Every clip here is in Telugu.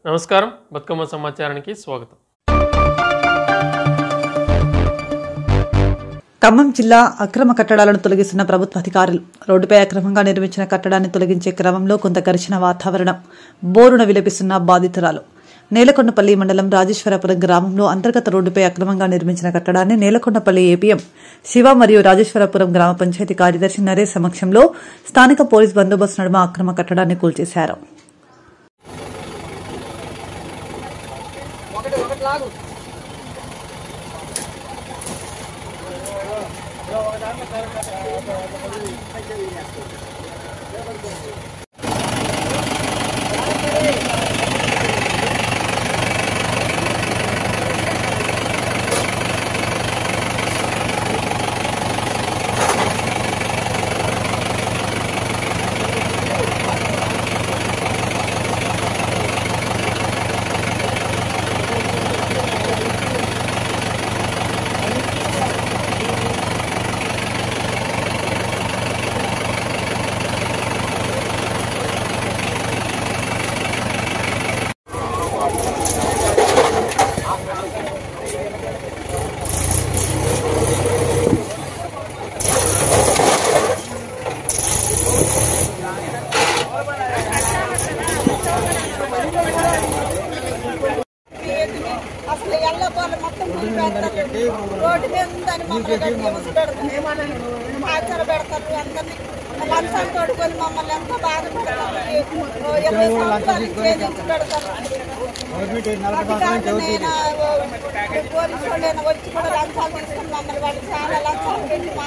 నమస్కారం, బతుకమ్మ సమాచారానికి స్వాగతం. ఖమ్మం జిల్లా అక్రమ కట్టడాలను తొలగిస్తున్న ప్రభుత్వ అధికారులు రోడ్డుపై అక్రమంగా నిర్మించిన కట్టడాన్ని తొలగించే క్రమంలో కొంత ఘర్షణ వాతావరణం. బోరున విలపిస్తున్న బాధితురాలు. నేలకొండపల్లి మండలం రాజేశ్వరపురం గ్రామంలో అంతర్గత రోడ్డుపై అక్రమంగా నిర్మించిన కట్టడాన్ని నేలకొండపల్లి ఏపీఎం శివ మరియు రాజేశ్వరపురం గ్రామ పంచాయతీ కార్యదర్శి నరేష్ సమక్షంలో స్థానిక పోలీస్ బందోబస్తు నడుమ అక్రమ కట్టడాన్ని కూల్చేశారు. రోడ్డు మీద ఉందని మమ్మల్ని ఆచార పెడతారు. అందరినీ లంచాలు తోడుకొని మమ్మల్ని ఎంతో బాధపడతారు. 20 సంవత్సరాలు ఛేదించి పెడతారు. నేను పోలీసు వాళ్ళు వచ్చి కూడా లంచాలు తీసుకుని మమ్మల్ని వాళ్ళు చాలా లంచాలు పెట్టి మా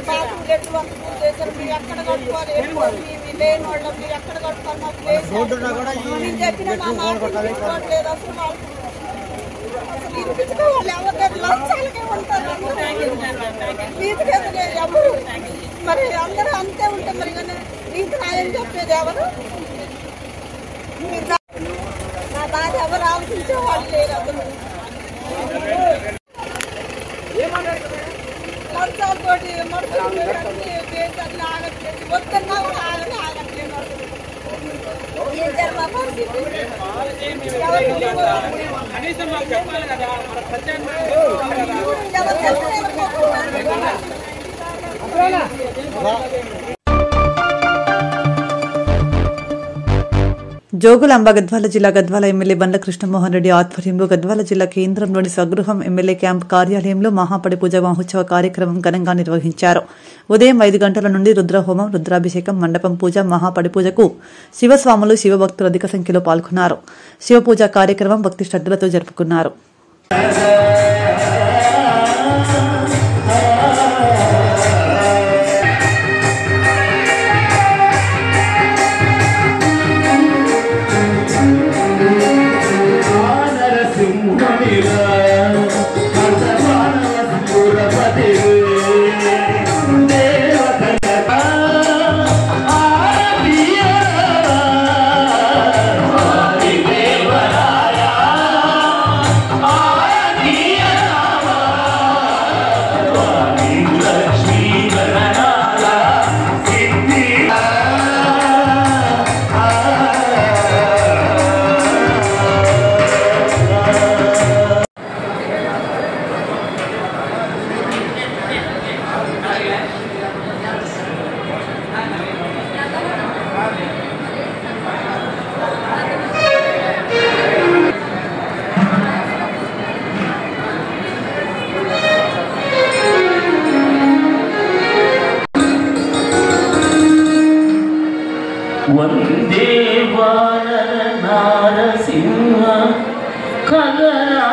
బాత్రూమ్ ఎటువంటి చేశారు. మీరు ఎక్కడ కట్టుకోవాలి, మీ లేని వాళ్ళు మీరు ఎక్కడ కట్టుకోవాలి మాకు లేదు. నేను చెప్పిన మా మాట లేదు. అసలు ఇంటించుకోవాలి ఎవరు లంచాలకే ఉంటారు. నీతిగా ఎవరు మరి అందరూ అంతే ఉంటే మరి నీతి న్యాయం చెప్పేది ఎవరు? నా బాధ ఎవరు ఆలోచించే వాళ్ళు లేరు. అసలు లంచాలతోటి మనుషులు దేశాన్ని ఆగట్లేదు. వద్దన్నా కూడా ఆగట్లేదు. ఏం జరగ పరిస్థితి జోగులాంబ గద్వాల జిల్లా గద్వాల ఎమ్మెల్యే బండ్ల కృష్ణమోహన్ రెడ్డి ఆధ్వర్యంలో గద్వాల జిల్లా కేంద్రంలోని స్వగృహం ఎమ్మెల్యే క్యాంప్ కార్యాలయంలో మహాపడి పూజ మహోత్సవ కార్యక్రమం ఘనంగా నిర్వహించారు. ఉదయం 5 గంటల నుండి రుద్రహోమం, రుద్రాభిషేకం, మండపం పూజ, మహాపడి పూజకు శివస్వాములు, శివభక్తులు అధిక సంఖ్యలో పాల్గొన్నారు. శివపూజ కార్యక్రమం భక్తి శ్రద్ధలతో జరుపుకున్నారు. వందే వానర నారసింహ కగరా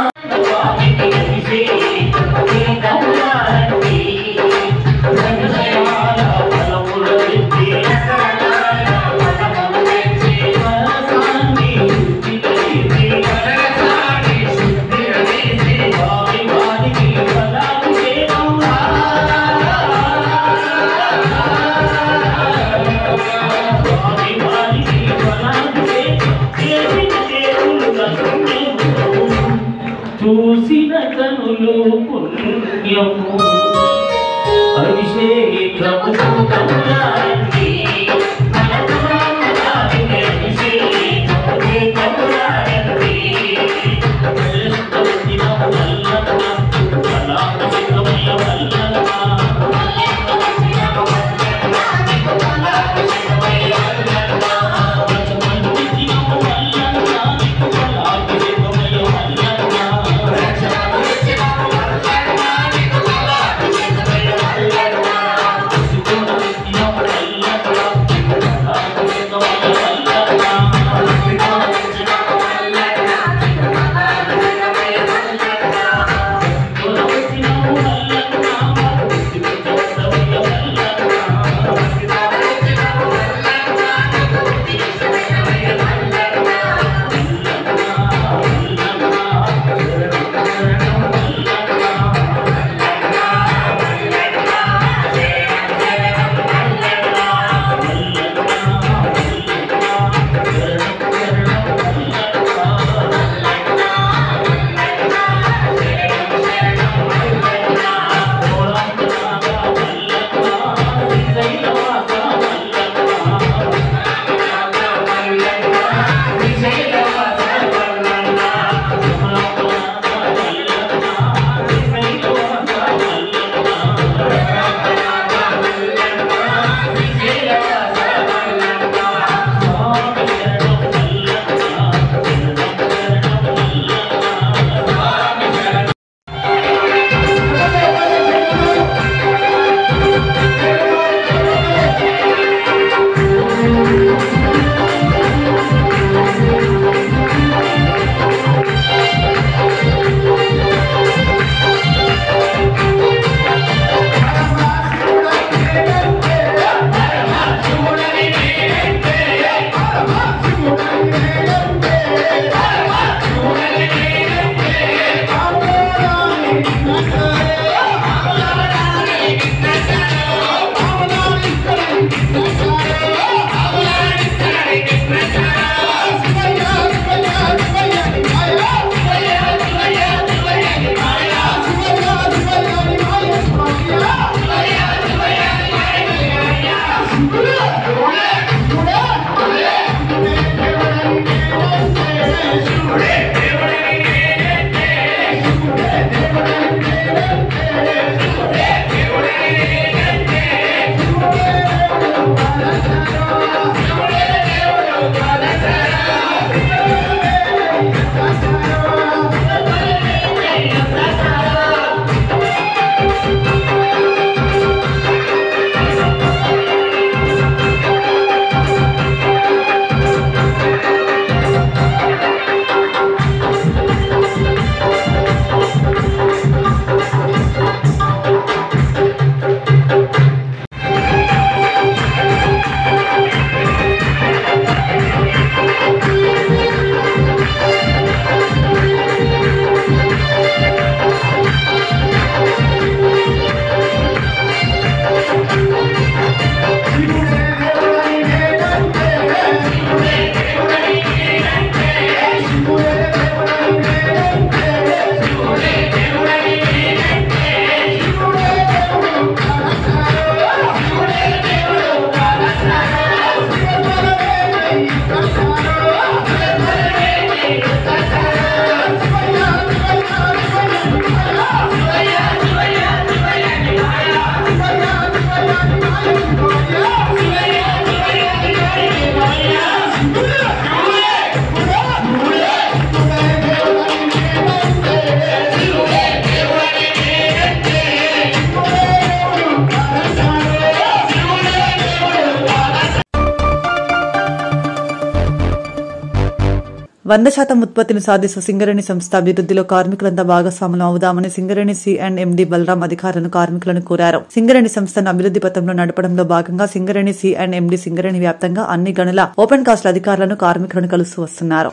100% ఉత్పత్తిని సాధిస్తూ సింగరేణి సంస్థ అభివృద్ధిలో కార్మికులంతా భాగస్వాములు అవుదామని సింగరేణి సి&ఎండి బలరాం అధికారులను కార్మికులను కోరారు. సింగరేణి సంస్థను అభివృద్ధి పథంలో నడపడంలో భాగంగా సింగరేణి సి&ఎండి సింగరేణి వ్యాప్తంగా అన్ని గనుల ఓపెన్ కాస్ట్ అధికారులను కార్మికులను కలుస్తూ వస్తున్నారు.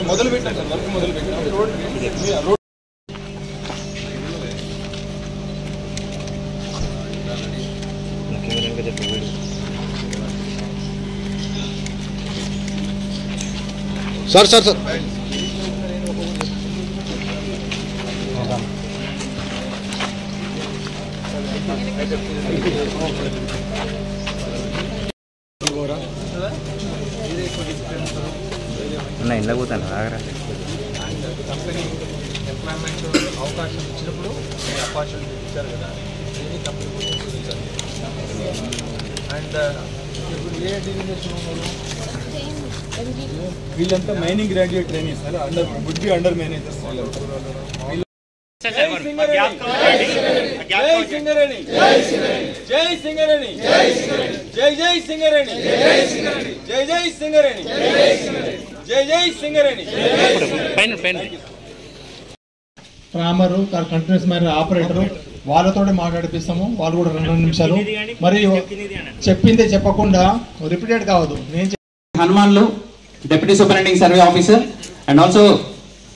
మొదలు పెట్టారు వర్క్ మొదలు పెట్టారు. సార్ ఇంట్లో పోతాను ఆగరా. కంపెనీ ఎంప్లాయ్మెంట్ అవకాశం ఇచ్చినప్పుడు ఆపర్చునిటీ ఇచ్చారు కదా, ఏది కంపెనీ అండ్ ఇప్పుడు ఏ డిజిగ్నేషన్ ఉన్నారు వీళ్ళంతా mining graduate training sir, would be under managers. Trammer continuous miner operator వాళ్ళతో మాట్లాడిపిస్తాము. వాళ్ళు కూడా 2 నిమిషాలు మరి చెప్పిందే చెప్పకుండా రిపీటెడ్ కావద్దు. Hanumanlu deputy superintending survey officer and also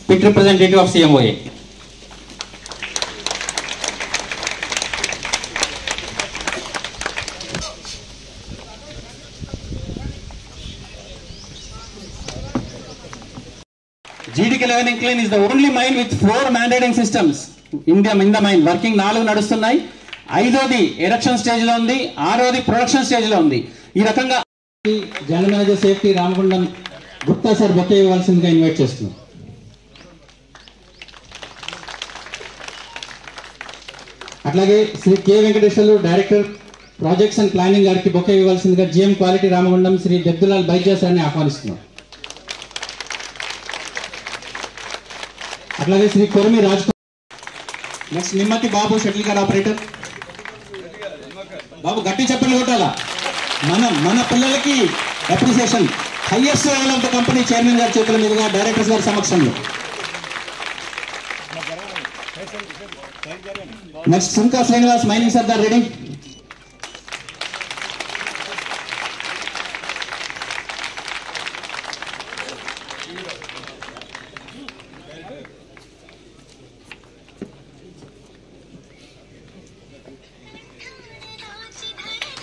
pit representative of CMOA. GDK 11 incline is the only mine with 4 mandating systems in the mine. Working 4 నడుస్తున్నాయి. 5వది ఎరక్షన్ స్టేజ్ లో ఉంది, 6వది ప్రొడక్షన్ స్టేజ్ లో ఉంది. ఈ రకంగా general manager safety Ramagundam Gupta sir bouquet ఇవ్వాల్సిందిగా ఇన్వైట్ చేస్తున్నాం. అట్లాగే Shri K Venkateswarlu director projects and planning గారికి బొకే ఇవ్వాల్సిందిగా GM క్వాలిటీ రామగుండం శ్రీ దెబ్దులాల్ బైజా సార్ని ఆహ్వానిస్తున్నాం. అట్లాగే శ్రీ కొరమి రాజ్. నెక్స్ట్ నిమ్మతి బాబు షటిల్ గారు ఆపరేటర్. బాబు గట్టి చెప్పలు కొట్టాలా. మన పిల్లలకి appreciation highest level of the company chairman గారి చేతుల మీదుగా డైరెక్టర్స్ గారి సమక్షంలో. Next Sunka Srinivas mining sardar ready.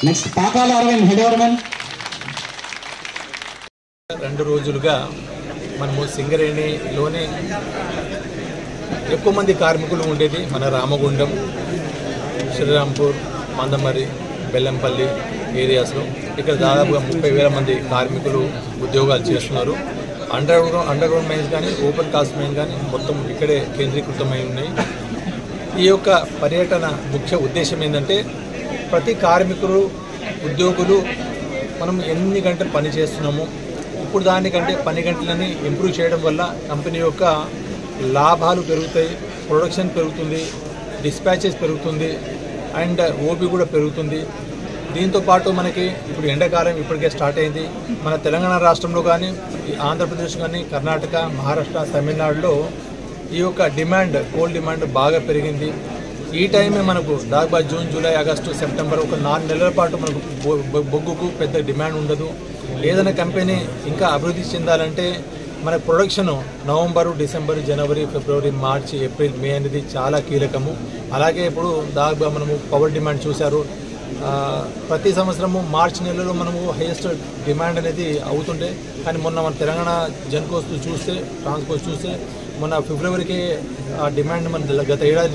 Next Pakala Arvind head overmen. 2 రోజులుగా మనము సింగరేణిలోనే ఎక్కువ మంది కార్మికులు ఉండేది మన రామగుండం, శ్రీరాంపూర్, మందమరి, బెల్లంపల్లి ఏరియాస్లో. ఇక్కడ దాదాపుగా 30,000 మంది కార్మికులు ఉద్యోగాలు చేస్తున్నారు. అండర్ గ్రౌండ్ మైన్స్ కానీ ఓపెన్ కాస్ట్ మైన్ కానీ మొత్తం ఇక్కడే కేంద్రీకృతమై ఉన్నాయి. ఈ యొక్క పర్యటన ముఖ్య ఉద్దేశం ఏంటంటే ప్రతి కార్మికులు ఉద్యోగులు మనం ఎన్ని గంటలు పని చేస్తున్నామో ఇప్పుడు దానికంటే పని గంటలని ఇంప్రూవ్ చేయడం వల్ల కంపెనీ యొక్క లాభాలు పెరుగుతాయి, ప్రొడక్షన్ పెరుగుతుంది, డిస్పాచెస్ పెరుగుతుంది అండ్ ఓపీ కూడా పెరుగుతుంది. దీంతోపాటు మనకి ఇప్పుడు ఎండాకాలం ఇప్పటికే స్టార్ట్ అయింది. మన తెలంగాణ రాష్ట్రంలో కానీ ఆంధ్రప్రదేశ్ కానీ కర్ణాటక, మహారాష్ట్ర, తమిళనాడులో ఈ యొక్క డిమాండ్ కోల్ డిమాండ్ బాగా పెరిగింది. ఈ టైమే మనకు దాదాపు జూన్, జూలై, ఆగస్టు, సెప్టెంబర్ ఒక 4 నెలల పాటు మనకు బొగ్గుకు పెద్ద డిమాండ్ ఉండదు. ఏదైనా కంపెనీ ఇంకా అభివృద్ధి చెందాలంటే మన ప్రొడక్షన్ నవంబరు, డిసెంబర్, జనవరి, ఫిబ్రవరి, మార్చి, ఏప్రిల్, మే అనేది చాలా కీలకము. అలాగే ఇప్పుడు దాదాపుగా మనము పవర్ డిమాండ్ చూశారు. ప్రతి సంవత్సరము మార్చి నెలలో మనము హైయెస్ట్ డిమాండ్ అనేది అవుతుండే. కానీ మొన్న మన తెలంగాణ జెన్కోస్ చూస్తే, ట్రాన్స్కోస్ చూస్తే మొన్న ఫిబ్రవరికి ఆ డిమాండ్ మన గత ఏడాది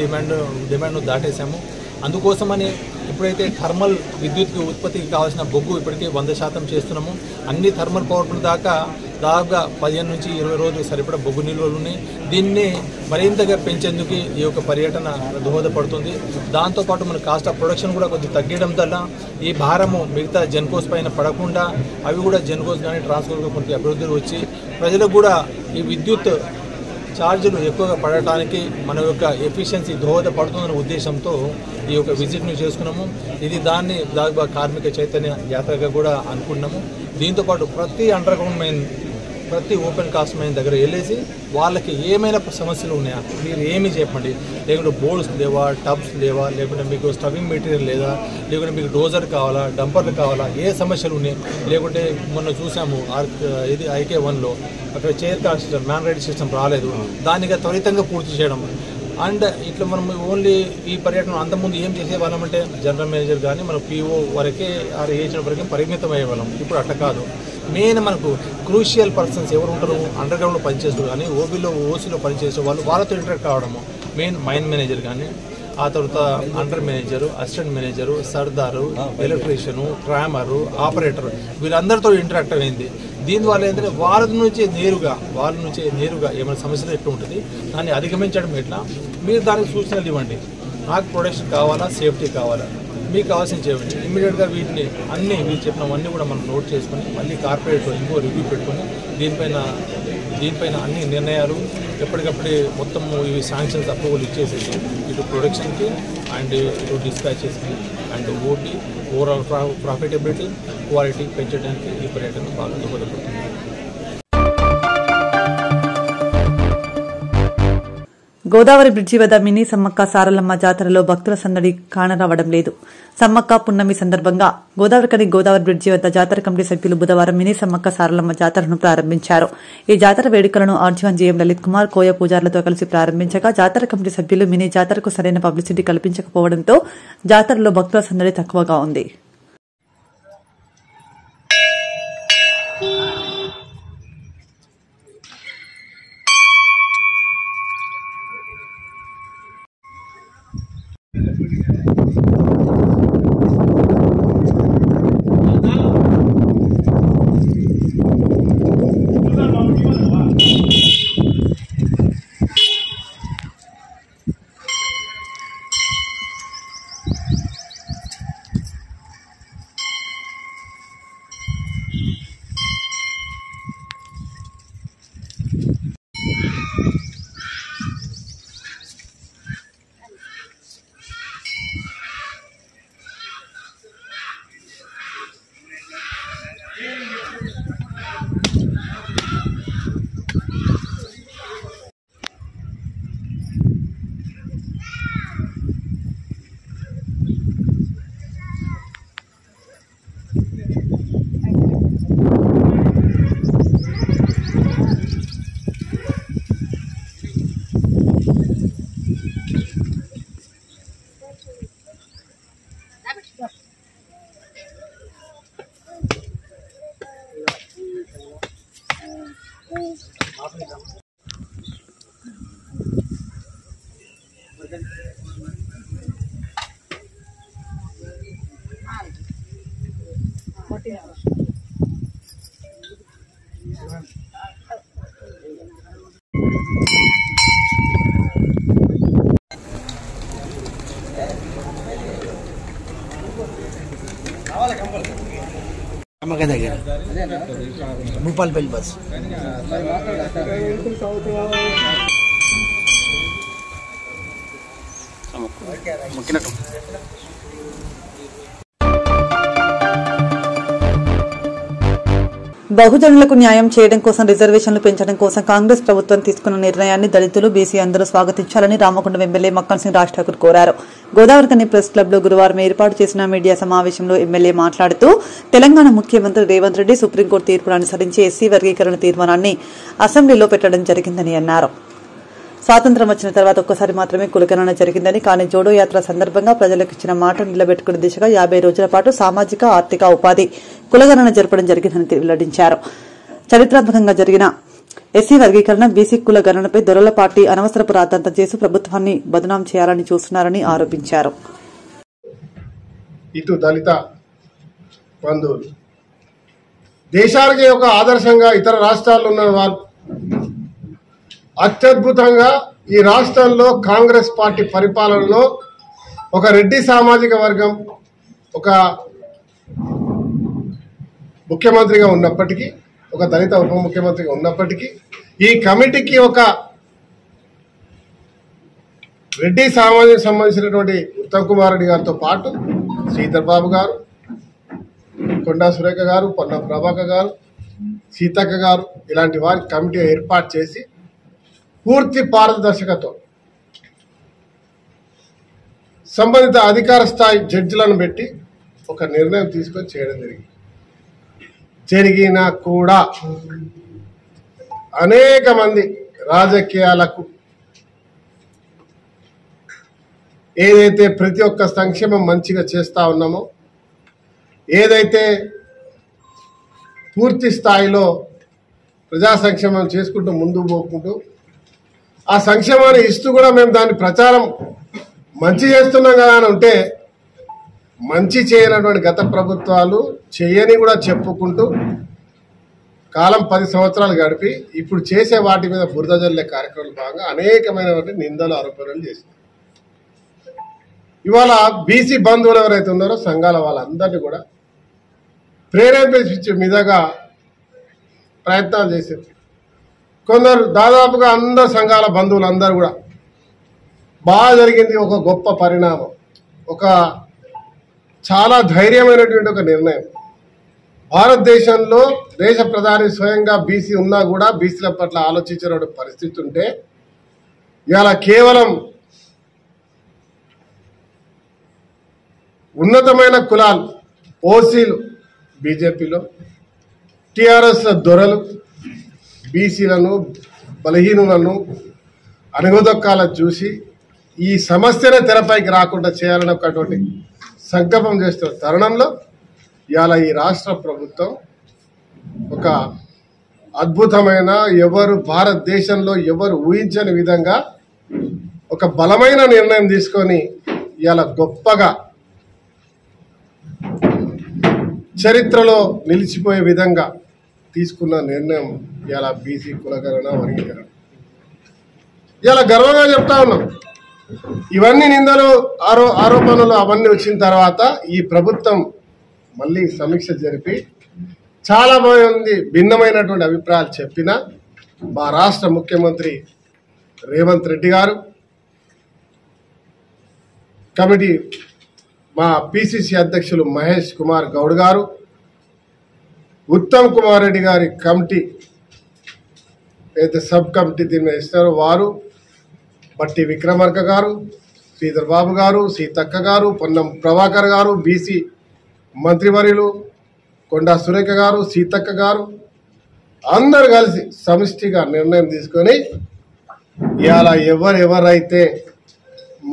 డిమాండ్ను దాటేశాము. అందుకోసమని ఇప్పుడైతే థర్మల్ విద్యుత్ ఉత్పత్తికి కావాల్సిన బొగ్గు ఇప్పటికీ 100% చేస్తున్నాము. అన్ని థర్మల్ పవర్ ప్లాంట్ దాకా దాదాపుగా 15 నుంచి 20 రోజులు సరిపడా బొగ్గు నిల్వలు ఉన్నాయి. దీన్ని మరింతగా పెంచేందుకు ఈ యొక్క పర్యటన దోహదపడుతుంది. దాంతోపాటు మన కాస్ట్ ఆఫ్ ప్రొడక్షన్ కూడా కొద్దిగా తగ్గడం వల్ల ఈ భారము మిగతా జెన్కోస్ పైన పడకుండా అవి కూడా జెన్కోస్ కానీ ట్రాన్స్కోస్ కొంత అభివృద్ధి వచ్చి ప్రజలకు కూడా ఈ విద్యుత్ ఛార్జీలు ఎక్కువగా పడటానికి మన యొక్క ఎఫిషియన్సీ దోహదపడుతుందనే ఉద్దేశంతో ఈ యొక్క విజిట్ను చేసుకున్నాము. ఇది దాన్ని దాదాపు కార్మిక చైతన్య యాత్రగా కూడా అనుకున్నాము. దీంతోపాటు ప్రతి అండర్ గ్రౌండ్ మైన్, ప్రతి ఓపెన్ కాస్ట్ మైన్ దగ్గర వెళ్ళేసి వాళ్ళకి ఏమైనా సమస్యలు ఉన్నాయా, మీరు ఏమీ చెప్పండి, లేకుంటే బోర్డ్స్ లేవా, టబ్స్ లేవా, లేకుంటే మీకు స్టవింగ్ మెటీరియల్ లేదా, లేకుంటే మీకు డోజర్ కావాలా, డంపర్లు కావాలా, ఏ సమస్యలు ఉన్నాయి, లేకుంటే మొన్న చూసాము ఇది IK1లో అక్కడ chair car system, man ride system రాలేదు, దానికి త్వరితంగా పూర్తి చేయడం. అండ్ ఇట్లా మనం ఓన్లీ ఈ పర్యటన అంతకుముందు ఏం చేసేవాళ్ళమంటే జనరల్ మేనేజర్ కానీ మన PO వరకే ఏజెంట్ వరకే పరిమితం అయ్యేవాళ్ళం. ఇప్పుడు అట్లా కాదు. మెయిన్ మనకు క్రూషియల్ పర్సన్స్ ఎవరు ఉంటారు, అండర్ గ్రౌండ్లో పనిచేస్తారు కానీ ఓసీలో పనిచేసే వాళ్ళతో ఇంటరాక్ట్ కావడము. మెయిన్ మైన్ మేనేజర్ కానీ, ఆ తర్వాత under manager, assistant manager, sardar, electrician, trammer, operator వీళ్ళందరితో ఇంటరాక్ట్ అయింది. దీనివల్ల ఏంటంటే వాళ్ళ నుంచే నేరుగా ఏమైనా సమస్యలు ఎట్లా ఉంటుంది, దాన్ని అధిగమించడం ఎట్లా, మీరు దానికి సూచనలు ఇవ్వండి. నాకు ప్రొడక్షన్ కావాలా, సేఫ్టీ కావాలా, మీకు కావాల్సిన చేయండి. ఇమ్మీడియట్గా వీటిని మీరు చెప్పినవన్నీ కూడా మనం నోట్ చేసుకొని మళ్ళీ కార్పొరేట్లో ఇంకో రివ్యూ పెట్టుకొని దీనిపైన అన్ని నిర్ణయాలు ఎప్పటికప్పుడే మొత్తం ఇవి శాంక్షన్స్ అప్రూవల్ ఇచ్చేసేసి ఇటు ప్రొడక్షన్కి అండ్ ఇటు డిస్పాచెస్కి అండ్ ఓవరాల్ ప్రాఫిటబిలిటీ, క్వాలిటీ పెంచడానికి ఈ పర్యటన బాగా దోహదపడుతుంది. గోదావరి బ్రిడ్జి వద్ద మినీ సమ్మక్క సారలమ్మ జాతరలో భక్తుల సందడి కానరావడం లేదు. సమ్మక్క పున్నమి సందర్భంగా గోదావరి బ్రిడ్జి వద్ద జాతర కమిటీ సభ్యులు బుధవారం మినీ సమ్మక్క సారలమ్మ జాతరను ప్రారంభించారు. ఈ జాతర వేడుకలను ఆర్జీవన్ జీఎం లలిత్ కుమార్, కోయ పూజారులతో కలిసి ప్రారంభించగా జాతర కమిటీ సభ్యులు మినీ జాతరకు సరైన పబ్లిసిటీ కల్పించకపోవడంతో జాతరలో భక్తుల సందడి తక్కువగా ఉంది. భూపాల్పల్లి బస్ బహుజనులకు న్యాయం చేయడం కోసం రిజర్వేషన్లు పెంచడం కోసం కాంగ్రెస్ ప్రభుత్వం తీసుకున్న నిర్ణయాన్ని దళితులు, బీసీ అందరూ స్వాగతించాలని రామగుండం ఎమ్మెల్యే మక్కన్ సింగ్ రాజ్ ఠాకూర్ కోరారు. గోదావరికని ప్రెస్ క్లబ్ లో గురువారం ఏర్పాటు చేసిన మీడియా సమావేశంలో ఎమ్మెల్యే మాట్లాడుతూ తెలంగాణ ముఖ్యమంత్రి రేవంత్ రెడ్డి సుప్రీంకోర్టు తీర్పును అనుసరించి ఎస్సీ వర్గీకరణ తీర్మానాన్ని అసెంబ్లీలో పెట్టడం జరిగిందని అన్నారు. స్వాతంత్ర్యం వచ్చిన తర్వాత ఒక్కసారి మాత్రమే కులగణన జరిగిందని, కానీ జోడో యాత్ర సందర్భంగా ప్రజలకు ఇచ్చిన మాట నిలబెట్టుకునే దిశగా 50 రోజుల పాటు సామాజిక, ఆర్థిక, ఉపాధి కులగణన జరపడం జరిగిందని వెల్లడించారు. చరిత్రాత్మకంగా జరిగిన ఎస్సీ వర్గీకరణ, బీసీ కుల గణనపై దొరల పార్టీ అనవసరపు రాద్ధాంతం చేసి ప్రభుత్వాన్ని బదనాం చేయాలని చూస్తున్నారని ఆరోపించారు. ఇటు దళిత బంధువులు దేశానికి ఒక ఆదర్శంగా ఇతర రాష్ట్రాల్లో ఉన్న వాళ్ళు అత్యద్భుతంగా ఈ రాష్ట్రంలో కాంగ్రెస్ పార్టీ పరిపాలనలో ఒక రెడ్డి సామాజిక వర్గం ఒక ముఖ్యమంత్రిగా ఉన్నప్పటికీ, ఒక దళిత ఉప ముఖ్యమంత్రిగా ఉన్నప్పటికీ ఈ కమిటీకి ఒక రెడ్డి సామాజిక సంబంధించినటువంటి ఉత్తమ్ కుమార్ రెడ్డి గారితో పాటు శ్రీధర్ బాబు గారు, కొండా సురేఖ గారు, పొన్నం ప్రభాకర్ గారు, సీతక్క గారు ఇలాంటి వారి కమిటీ ఏర్పాటు చేసి పూర్తి పారదర్శకతో సంబంధిత అధికార స్థాయి జడ్జిలను పెట్టి ఒక నిర్ణయం తీసుకొని చేయడం జరిగినా కూడా అనేక మంది రాజకీయాలకు ఏదైతే ప్రతి ఒక్క సంక్షేమం మంచిగా చేస్తా ఉన్నామో, ఏదైతే పూర్తి స్థాయిలో ప్రజా సంక్షేమం చేసుకుంటూ ముందుకు పోకుంటూ ఆ సంక్షేమాన్ని ఇస్తూ కూడా మేము దాని ప్రచారం మంచి చేస్తున్నాం కదా అని ఉంటే, మంచి చేయనటువంటి గత ప్రభుత్వాలు చేయని కూడా చెప్పుకుంటూ కాలం 10 సంవత్సరాలు గడిపి ఇప్పుడు చేసే వాటి మీద బురద జల్లే కార్యక్రమం భాగంగా అనేకమైనటువంటి నిందలు ఆరోపణలు చేసింది. ఇవాళ బీసీ బంధువులు ఎవరైతే ఉన్నారో సంఘాల వాళ్ళందరినీ కూడా ప్రేరేపించే మీదగా ప్రయత్నాలు చేశారు. కొందరు దాదాపుగా అందరు సంఘాల బంధువులు అందరూ కూడా బాగా జరిగింది, ఒక గొప్ప పరిణామం, ఒక చాలా ధైర్యమైనటువంటి ఒక నిర్ణయం. భారతదేశంలో దేశ ప్రధాని స్వయంగా బీసీ ఉన్నా కూడా బీసీల పట్ల ఆలోచించిన పరిస్థితి ఉంటే ఇవాళ కేవలం ఉన్నతమైన కులాలు ఓసీలు బీజేపీలో, టీఆర్ఎస్ దొరలు బీసీలను బలహీనులను అణగదొక్కాలని చూసి ఈ సమస్యనే తెరపైకి రాకుండా చేయాలని ఒకటువంటి సంకల్పం చేస్తున్న తరుణంలో ఇవాళ ఈ రాష్ట్ర ప్రభుత్వం ఒక అద్భుతమైన, ఎవరు భారతదేశంలో ఎవరు ఊహించని విధంగా ఒక బలమైన నిర్ణయం తీసుకొని ఇవాళ గొప్పగా చరిత్రలో నిలిచిపోయే విధంగా తీసుకున్న నిర్ణయం ఇవాళ బీసీ కులగణన వర్గీకరణ. ఇవాళ గర్వంగా చెప్తా ఉన్నాం. ఇవన్నీ నిందలు ఆరోపణలు అవన్నీ వచ్చిన తర్వాత ఈ ప్రభుత్వం మళ్ళీ సమీక్ష జరిపి చాలా మంది భిన్నమైనటువంటి అభిప్రాయాలు చెప్పిన మా రాష్ట్ర ముఖ్యమంత్రి రేవంత్ రెడ్డి గారు, కమిటీ మా పిసిసి అధ్యక్షులు మహేష్ కుమార్ గౌడ్ గారు, ఉత్తమ్ కుమార్ రెడ్డి గారి కమిటీ అయితే సబ్ కమిటీ దీన్ని ఇస్తారో వారు, బట్టి విక్రమార్క గారు, శ్రీధర్ బాబు గారు, సీతక్క గారు, పొన్నం ప్రభాకర్ గారు, బీసీ మంత్రివర్యులు కొండా సురేఖ గారు, సీతక్క గారు అందరు కలిసి సమిష్టిగా నిర్ణయం తీసుకొని ఇవాళ ఎవరెవరైతే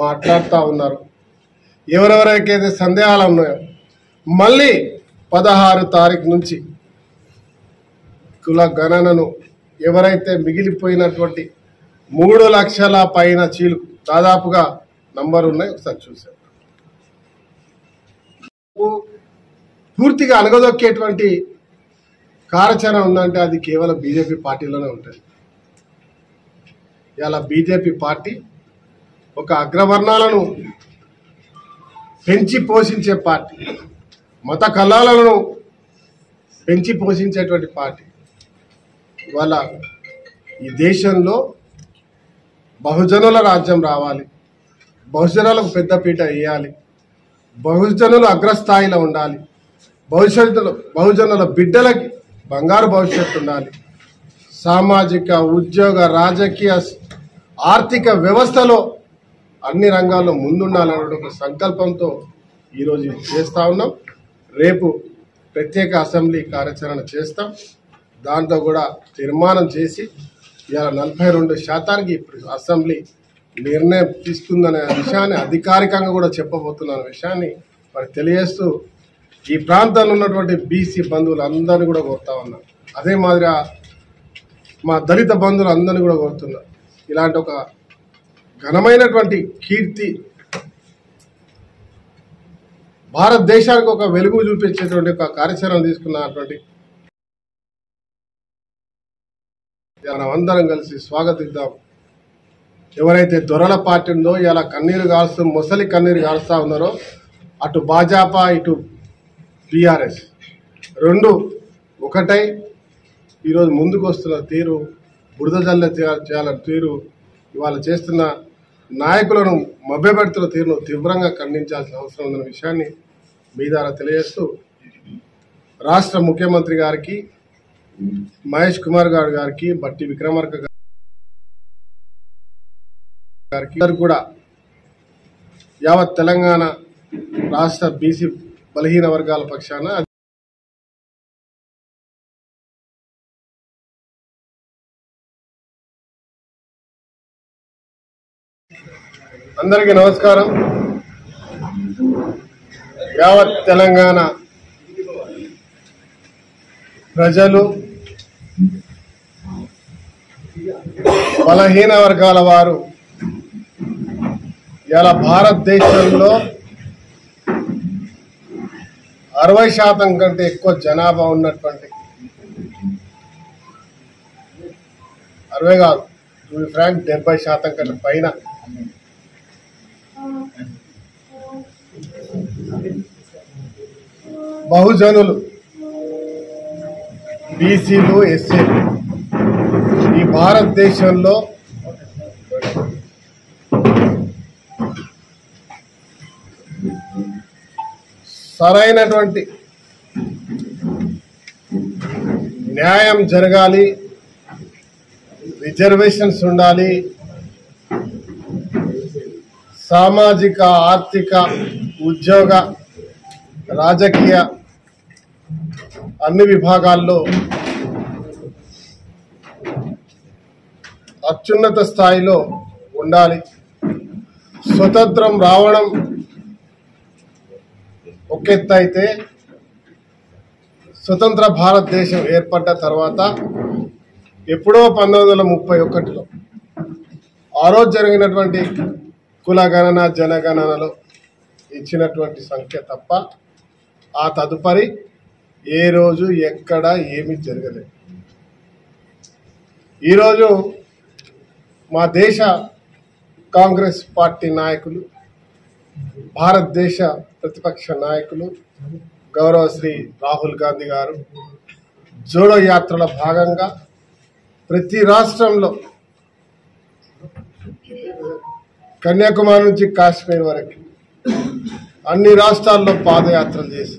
మాట్లాడుతూ ఉన్నారు, ఎవరెవరైతే సందేహాలు ఉన్నాయో మళ్ళీ 16 తారీఖు నుంచి కుల గణనను ఎవరైతే మిగిలిపోయినటువంటి 3 లక్షల పైన చీలు దాదాపుగా నంబర్ ఉన్నాయి, ఒకసారి చూసాం. పూర్తిగా అణగదొక్కేటువంటి కార్యాచరణ ఉందంటే అది కేవలం బీజేపీ పార్టీలోనే ఉంటుంది. ఇలా బీజేపీ పార్టీ ఒక అగ్రవర్ణాలను పెంచి పోషించే పార్టీ, మత కళాలను పెంచి పోషించేటువంటి పార్టీ. ఇవాళ ఈ దేశంలో బహుజనుల రాజ్యం రావాలి, బహుజనులకు పెద్దపీట వేయాలి, బహుజనులు అగ్రస్థాయిలో ఉండాలి, బహుజనుల బిడ్డలకి బంగారు భవిష్యత్తు ఉండాలి, సామాజిక ఉద్యోగ రాజకీయ ఆర్థిక వ్యవస్థలో అన్ని రంగాల్లో ముందుండాలనే ఒక సంకల్పంతో ఈరోజు చేస్తూ ఉన్నాం. రేపు ప్రత్యేక అసెంబ్లీ కార్యాచరణ చేస్తాం. దాంతో కూడా తీర్మానం చేసి ఇవాళ 42% అసెంబ్లీ నిర్ణయం తీసుకుందనే విషయాన్ని అధికారికంగా కూడా చెప్పబోతున్న విషయాన్ని మరి తెలియజేస్తూ ఈ ప్రాంతాల్లో ఉన్నటువంటి బీసీ బంధువులు అందరినీ కూడా కోరుతా ఉన్నాం. అదే మాదిరిగా మా దళిత బంధువులు అందరినీ కూడా కోరుతున్నాం. ఇలాంటి ఒక ఘనమైనటువంటి కీర్తి భారతదేశానికి ఒక వెలుగు చూపించేటువంటి ఒక కార్యాచరణ తీసుకున్నటువంటి మనం అందరం కలిసి స్వాగతిద్దాం. ఎవరైతే దొరల పార్టీ ఉందో ఇలా కన్నీరు కాల్స్తూ మొసలి కన్నీరు కాలుస్తూ ఉన్నారో అటు భాజపా ఇటు టీఆర్ఎస్ రెండు ఒకటై ఈరోజు ముందుకు వస్తున్న తీరు, బురద జల్లె చేయాలని తీరు, ఇవాళ చేస్తున్న నాయకులను మభ్యపెడుతున్న తీరును తీవ్రంగా ఖండించాల్సిన అవసరం ఉందన్న విషయాన్ని మీ ద్వారా తెలియజేస్తూ రాష్ట్ర ముఖ్యమంత్రి గారికి, మహేష్ కుమార్ గారికి, బట్టి విక్రమార్క గారికి కూడా యావత్ తెలంగాణ రాష్ట్ర బీసీ బలహీన వర్గాల పక్షాన అందరికీ నమస్కారం. యావత్ తెలంగాణ ప్రజలు, బలహీన వర్గాల వారు ఇలా భారతదేశంలో 60% కంటే ఎక్కువ జనాభా ఉన్నటువంటి 60 కాదు, టు బి ఫ్రాంక్ 70% కంటే పైన బహుజనులు, బీసీలు, ఎస్సీలు ఈ భారతదేశంలో సరైనటువంటి న్యాయం జరగాలి, రిజర్వేషన్స్ ఉండాలి, సామాజిక, ఆర్థిక, ఉద్యోగ, రాజకీయ అన్ని విభాగాల్లో అత్యున్నత స్థాయిలో ఉండాలి. స్వతంత్రం రావడం ఒక ఎత్తు అయితే, స్వతంత్ర భారతదేశం ఏర్పడ్డ తర్వాత ఎప్పుడో 1931లో ఆ రోజు జరిగినటువంటి కులగణన, జనగణనలో ఇచ్చినటువంటి సంఖ్య తప్ప ఆ తదుపరి ఏ రోజు ఎక్కడ ఏమీ జరగలేదు. ఈరోజు మా దేశ కాంగ్రెస్ పార్టీ నాయకులు, భారతదేశ ప్రతిపక్ష నాయకులు గౌరవ శ్రీ రాహుల్ గాంధీ గారు జోడో యాత్రల భాగంగా ప్రతి రాష్ట్రంలో కన్యాకుమారి నుంచి కాశ్మీర్ వరకు అన్ని రాష్ట్రాల్లో పాదయాత్రలు చేసి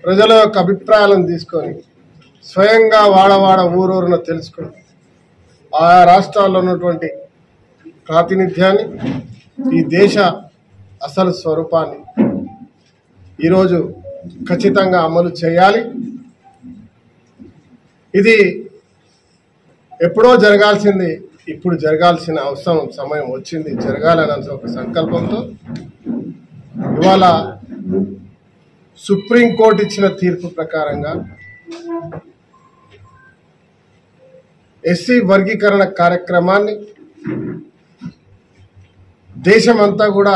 ప్రజల యొక్క అభిప్రాయాలను తీసుకొని స్వయంగా వాడవాడ ఊరూరున తెలుసుకొని ఆయా రాష్ట్రాల్లో ఉన్నటువంటి ప్రాతినిధ్యాన్ని, ఈ దేశ అసలు స్వరూపాన్ని ఈరోజు ఖచ్చితంగా అమలు చేయాలి. ఇది ఎప్పుడో జరగాల్సింది, ఇప్పుడు జరగాల్సిన అవసరం, సమయం వచ్చింది, జరగాలన్న ఒక సంకల్పంతో ఇవాళ సుప్రీంకోర్టు ఇచ్చిన తీర్పు ప్రకారంగా ఎస్సీ వర్గీకరణ కార్యక్రమాన్ని దేశమంతా కూడా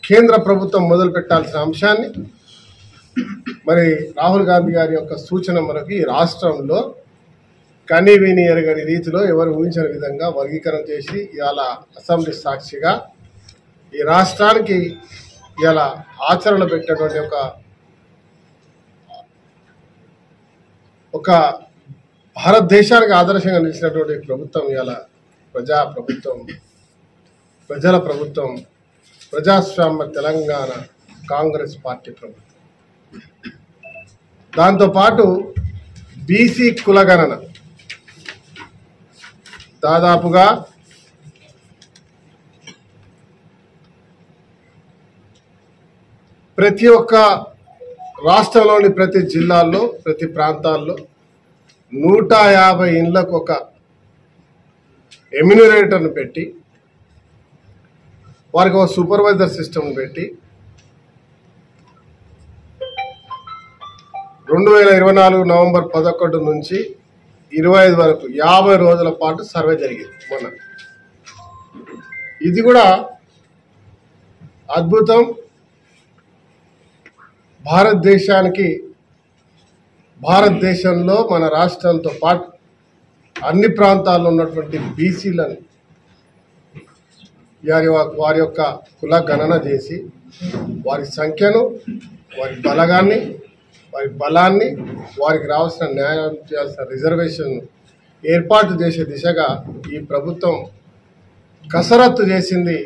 కేంద్ర ప్రభుత్వం మొదలు పెట్టాల్సిన అంశాన్ని మరి రాహుల్ గాంధీ గారి యొక్క సూచన మనకి ఈ రాష్ట్రంలో కనీ విని ఎరగని రీతిలో ఎవరు ఊహించిన విధంగా వర్గీకరణ చేసి ఇవాళ అసెంబ్లీ సాక్షిగా ఈ రాష్ట్రానికి ఇలా ఆచరణ పెట్టినటువంటి ఒక భారతదేశానికి ఆదర్శంగా నిలిచినటువంటి ప్రభుత్వం ఇవాళ ప్రజాప్రభుత్వం, ప్రజల ప్రభుత్వం, ప్రజాస్వామ్య తెలంగాణ కాంగ్రెస్ పార్టీ ప్రభుత్వం. దాంతోపాటు బీసీ కులగణన దాదాపుగా ప్రతి ఒక్క రాష్ట్రంలోని ప్రతి జిల్లాల్లో, ప్రతి ప్రాంతాల్లో 150 ఇండ్లకు ఒక ఎమ్యూనరేటర్ను పెట్టి, వారికి ఒక సూపర్వైజర్ సిస్టమ్ పెట్టి 2024 నవంబర్ 11 నుంచి 25 వరకు 50 రోజుల పాటు సర్వే జరిగింది మొన్న. ఇది కూడా అద్భుతం. భారతదేశానికి భారతదేశంలో మన రాష్ట్రంతో పాటు అన్ని ప్రాంతాల్లో ఉన్నటువంటి బీసీలను వారి యొక్క కుల గణన చేసి వారి సంఖ్యను, వారి బలాన్ని, వారికి రావాల్సిన న్యాయం చేయాల్సిన రిజర్వేషన్ ఏర్పాటు చేసే దిశగా ఈ ప్రభుత్వం కసరత్తు చేసింది.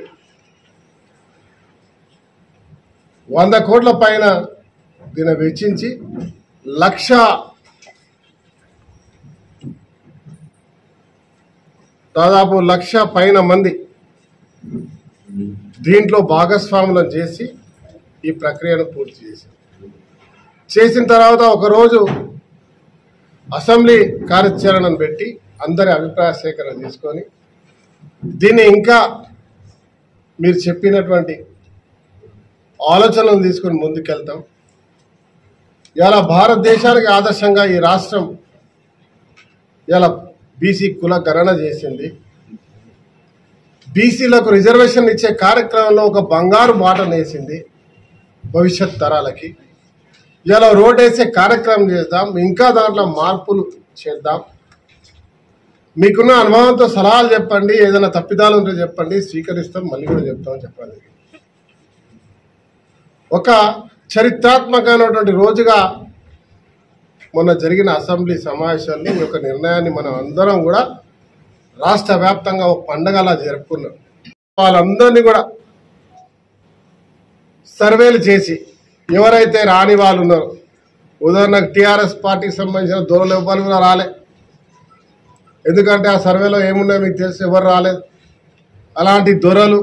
100 కోట్ల పైన దీన్ని వెచ్చించి దాదాపు 1,00,000 పైన మంది దీంట్లో భాగస్వాములను చేసి ఈ ప్రక్రియను పూర్తి చేసిన తర్వాత ఒకరోజు అసెంబ్లీ కార్యాచరణను పెట్టి అందరి అభిప్రాయ సేకరణ తీసుకొని దీన్ని ఇంకా మీరు చెప్పినటువంటి ఆలోచనలను తీసుకొని ముందుకెళ్తాం. ఇలా భారతదేశానికి ఆదర్శంగా ఈ రాష్ట్రం ఇలా బీసీ కుల గణన చేసింది. బీసీలకు రిజర్వేషన్ ఇచ్చే కార్యక్రమంలో ఒక బంగారు బాట నేసింది భవిష్యత్ తరాలకి. ఇలా రోడ్ వేసే కార్యక్రమం చేద్దాం, ఇంకా దాంట్లో మార్పులు చేద్దాం. మీకున్న అనుభవంతో సలహాలు చెప్పండి, ఏదైనా తప్పిదాలు ఉంటే చెప్పండి, స్వీకరిస్తాం, మళ్ళీ కూడా చెప్తామని చెప్పాలి. ఒక చరిత్రాత్మకమైనటువంటి రోజుగా మొన్న జరిగిన అసెంబ్లీ సమావేశాల్లో ఈ యొక్క నిర్ణయాన్ని మనం అందరం కూడా రాష్ట్ర వ్యాప్తంగా ఒక పండగలా జరుపుకున్నాం. వాళ్ళందరినీ కూడా సర్వేలు చేసి ఎవరైతే రాని వాళ్ళు ఉన్నారో, ఉదాహరణకు టీఆర్ఎస్ పార్టీకి సంబంధించిన దొరలు ఎవ్వరు కూడా రాలే. ఎందుకంటే ఆ సర్వేలో ఏమున్నాయో మీకు తెలిసి ఎవరు రాలేదు. అలాంటి దొరలు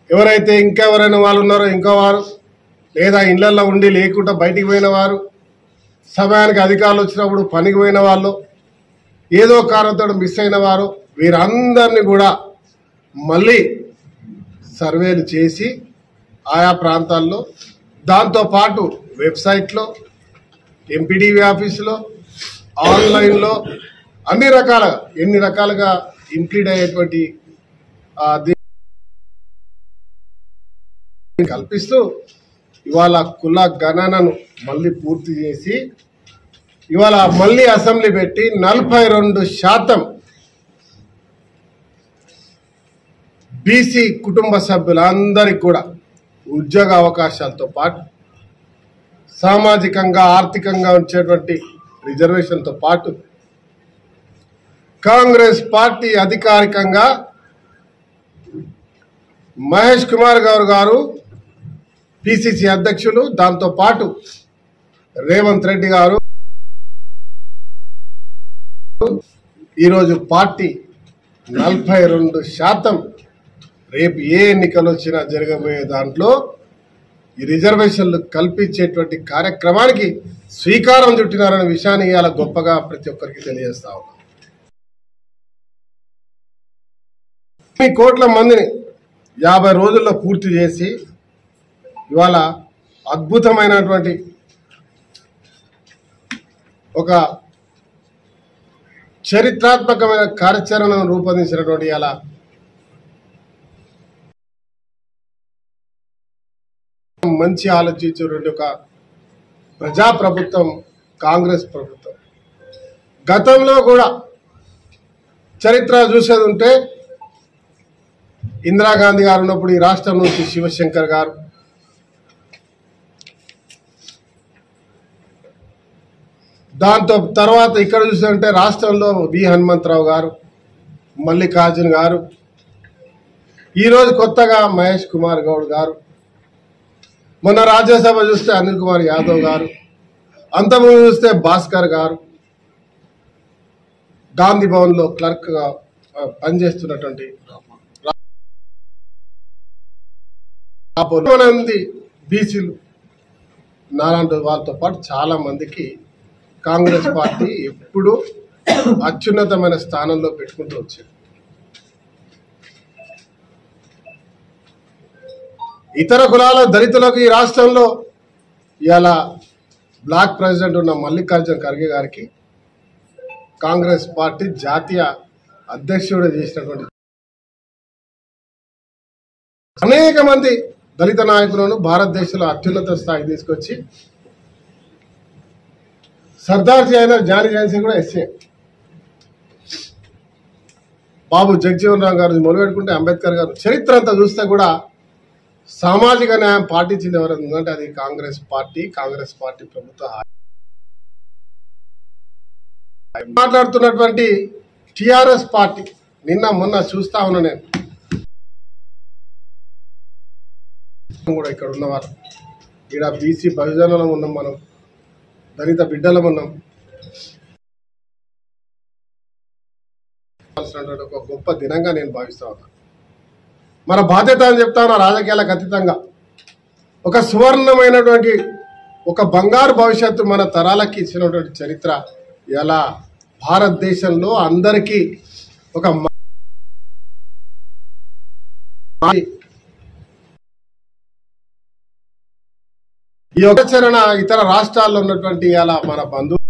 ఎవరైతే ఇంకెవరైనా వాళ్ళు ఉన్నారో ఇంకో వారు, లేదా ఇళ్లలో ఉండి లేకుండా బయటికి పోయిన వారు, సమయానికి అధికారులు వచ్చినప్పుడు పనికి పోయిన వాళ్ళు, ఏదో కారణంతో మిస్ అయిన వారు, వీరందరినీ కూడా మళ్ళీ సర్వేలు చేసి ఆయా ప్రాంతాల్లో, దాంతోపాటు వెబ్సైట్లో, ఎంపీడీవీ ఆఫీసులో, ఆన్లైన్లో అన్ని రకాలుగా ఎన్ని రకాలుగా ఇంక్లూడ్ అయ్యేటువంటి కల్పిస్తూ ఇవాళ కుల గణనను మళ్ళీ పూర్తి చేసి ఇవాళ మళ్ళీ అసెంబ్లీ పెట్టి 42% బీసీ కుటుంబ సభ్యులందరికీ కూడా ఉద్యోగ అవకాశాలతో పాటు సామాజికంగా ఆర్థికంగా వచ్చేటువంటి రిజర్వేషన్తో పాటు కాంగ్రెస్ పార్టీ అధికారికంగా మహేష్ కుమార్ గౌడ్ గారు పిసిసి అధ్యక్షులు, దాంతో పాటు రేవంత్ రెడ్డి గారు ఈరోజు పార్టీ 42% రేపు ఏ ఎన్నికలు వచ్చినా జరగబోయే దాంట్లో ఈ రిజర్వేషన్లు కల్పించేటువంటి కార్యక్రమానికి శ్రీకారం చుట్టినారనే విషయాన్ని ఇవాళ గొప్పగా ప్రతి ఒక్కరికి తెలియజేస్తా ఉన్నాం. 3 కోట్ల మందిని 50 రోజుల్లో పూర్తి చేసి ఇవాళ అద్భుతమైనటువంటి ఒక చరిత్రాత్మకమైన కార్యాచరణను రూపొందించినటువంటి ఇలా మంచి ఆలోచించేటువంటి ఒక ప్రజాప్రభుత్వం కాంగ్రెస్ ప్రభుత్వం. గతంలో కూడా చరిత్ర చూసేది ఉంటే ఇందిరాగాంధీ గారు ఉన్నప్పుడు ఈ రాష్ట్రం నుంచి శివశంకర్ గారు, దాంతో తర్వాత ఇక్కడ చూస్తుంటే రాష్ట్రంలో వి హనుమంతరావు గారు, మల్లికార్జున్ గారు, ఈరోజు కొత్తగా మహేష్ కుమార్ గౌడ్ గారు, మొన్న రాజ్యసభ చూస్తే అనిల్ కుమార్ యాదవ్ గారు, అంతకుముందు చూస్తే భాస్కర్ గారు, గాంధీ భవన్లో క్లర్క్గా పనిచేస్తున్నటువంటి మంది బీసీలు, నాలాంటి వాళ్ళతో పాటు చాలా మందికి కాంగ్రెస్ పార్టీ ఎప్పుడూ అత్యున్నతమైన స్థానంలో పెట్టుకుంటూ వచ్చింది. ఇతర కులాల దళితులకు ఈ రాష్ట్రంలో ఇవాళ బ్లాక్ ప్రెసిడెంట్ ఉన్న మల్లికార్జున ఖర్గే గారికి కాంగ్రెస్ పార్టీ జాతీయ అధ్యక్షుడు చేసినటువంటి అనేక మంది దళిత నాయకులను భారతదేశంలో అత్యున్నత స్థాయికి తీసుకొచ్చి సర్దార్జీ అయిన జానీ జాన్సీ కూడా ఎస్సీ. బాబు జగజీవన్ రామ్ గారు మొదలుపెట్టుకుంటే అంబేద్కర్ గారు చరిత్ర అంతా చూస్తే కూడా సామాజిక న్యాయం పాటించింది ఎవరైనా ఉందంటే అది కాంగ్రెస్ పార్టీ ప్రభుత్వ మాట్లాడుతున్నటువంటి టిఆర్ఎస్ పార్టీ. నిన్న మొన్న చూస్తా ఉన్నా నేను కూడా ఇక్కడ ఉన్నవారు ఇక్కడ బీసీ బహుజనులం ఉన్నాం, మనం దళిత బిడ్డలం ఉన్నాం. ఒక గొప్ప దినంగా నేను భావిస్తా ఉన్నా. మన బాధ్యత అని చెప్తా ఉన్నా. రాజకీయాలకు అతీతంగా ఒక సువర్ణమైనటువంటి ఒక బంగారు భవిష్యత్తు మన తరాలకి ఇచ్చినటువంటి చరిత్ర ఇలా భారతదేశంలో అందరికీ ఒక ఈ ఒక చరణ ఇతర రాష్ట్రాల్లో ఉన్నటువంటి ఇలా మన బంధువు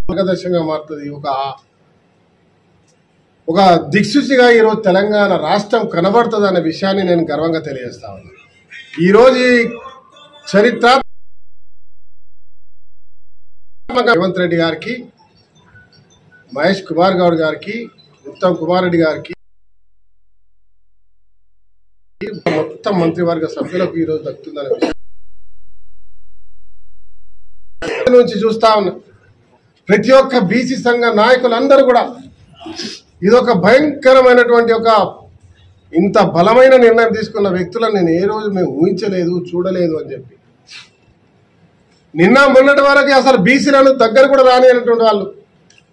మార్గదర్శకంగా మారుతుంది. ఒక దిక్సూచిగా ఈరోజు తెలంగాణ రాష్ట్రం కనబడుతుంది అనే విషయాన్ని నేను గర్వంగా తెలియజేస్తా ఉన్నాను. ఈరోజు చరిత్ర రేవంత్ రెడ్డి గారికి, మహేష్ కుమార్ గౌడ్ గారికి, ఉత్తమ్ కుమార్ రెడ్డి గారికి, మొత్తం మంత్రివర్గ సభ్యులకు ఈరోజు దక్కుతుందనే విషయం నుంచి చూస్తా ఉన్నా. ప్రతి ఒక్క బీసీ సంఘ నాయకులందరూ కూడా ఇదొక భయంకరమైనటువంటి ఒక ఇంత బలమైన నిర్ణయం తీసుకున్న వ్యక్తులను నేను ఏ రోజు మేము ఊహించలేదు, చూడలేదు అని చెప్పి. నిన్న మొన్నటి వరకు అసలు బీసీలను దగ్గర కూడా రానిటువంటి వాళ్ళు,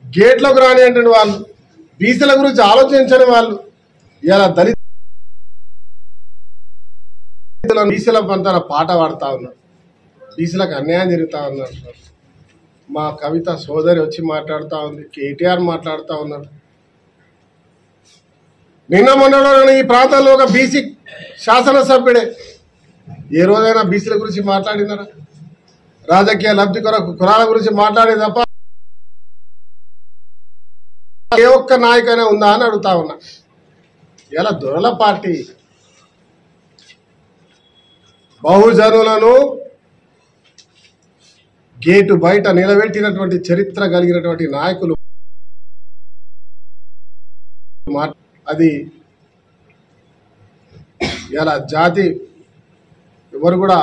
గేట్లోకి రానిటువంటి వాళ్ళు, బీసీల గురించి ఆలోచించని వాళ్ళు ఇలా దళిత బీసీల పంతన పాట పాడుతా ఉన్నారు. బీసీలకు అన్యాయం జరుగుతా ఉన్నారు. మా కవిత సోదరి వచ్చి మాట్లాడుతూ ఉంది, కేటీఆర్ మాట్లాడుతూ ఉన్నారు. నిన్న మొన్న ఈ ప్రాంతంలో ఒక బీసీ శాసనసభ్యుడే ఏ రోజైనా బీసీల గురించి మాట్లాడినారా? రాజకీయ లబ్ధి కొరకు కులాల గురించి మాట్లాడే తప్ప ఏ ఒక్క నాయకైనా ఉందా అని అడుగుతా ఉన్నా. ఇలా దొరల పార్టీ బహుజనులను గేటు బయట నిలబెట్టినటువంటి చరిత్ర కలిగినటువంటి నాయకులు. అది ఇలా జాతి ఎవరు కూడా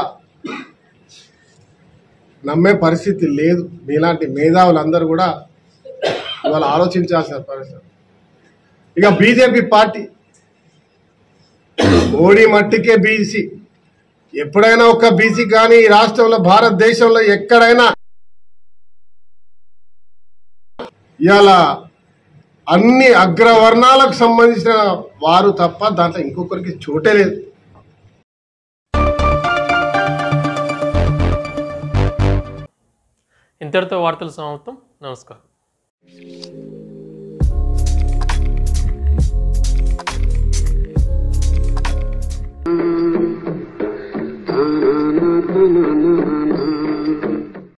నమ్మే పరిస్థితి లేదు. మీలాంటి మేధావులందరూ కూడా ఇవాళ ఆలోచించాల్సిన పరిస్థితి. ఇక బీజేపీ పార్టీ మోడీ మట్టికే బీసీ. ఎప్పుడైనా ఒక బీసీ కానీ ఈ రాష్ట్రంలో భారతదేశంలో ఎక్కడైనా ఇవాళ అన్ని అగ్రవర్ణాలకు సంబంధించిన వారు తప్ప దాంట్లో ఇంకొకరికి చోటే లేదు. ఇంతటితో వార్తలు సమాప్తం. నమస్కారం.